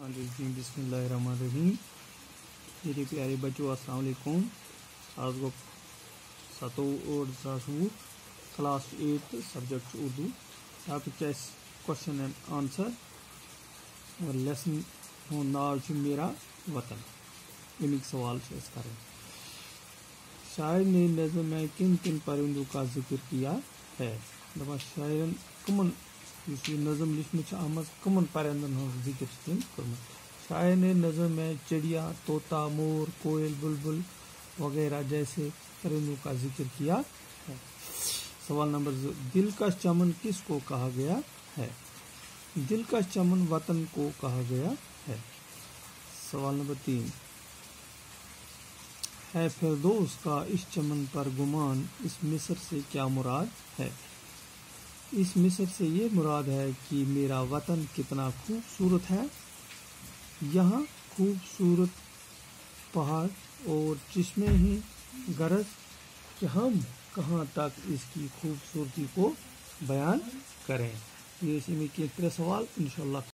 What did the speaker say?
बिस्मिल्लाहिर्रहमानिर्रहीम। मेरे प्यारे बच्चों अस्सलाम वालेकुम। आज गो सतो और सासू class 8 subject Urdu topic question and answer और लेसन नाव मेरा वतन। अमिक सवाल करें। शायर ने नज़म में किन किन परिंदों का जिक्र किया है? दपा शायरन कमन नज़म लिखने कमन परिंदन जिक्र कर्मुत। शायर ने नज़म में चिड़िया, तोता, मोर, कोयल, बुलबुल वगैरह जैसे परिंदों का जिक्र किया है। सवाल नंबर 2, दिलकश चमन किसको कहा गया है? दिलकश चमन वतन को कहा गया है। सवाल नंबर 3, है फिरदौस का इस चमन पर गुमान, इस मिस्र से क्या मुराद है? इस मिस्र से ये मुराद है कि मेरा वतन कितना खूबसूरत है। यहाँ खूबसूरत पहाड़ और चश्मे ही गरज कि हम कहाँ तक इसकी खूबसूरती को बयान करें। ये इसी में के 3 सवाल इंशाल्लाह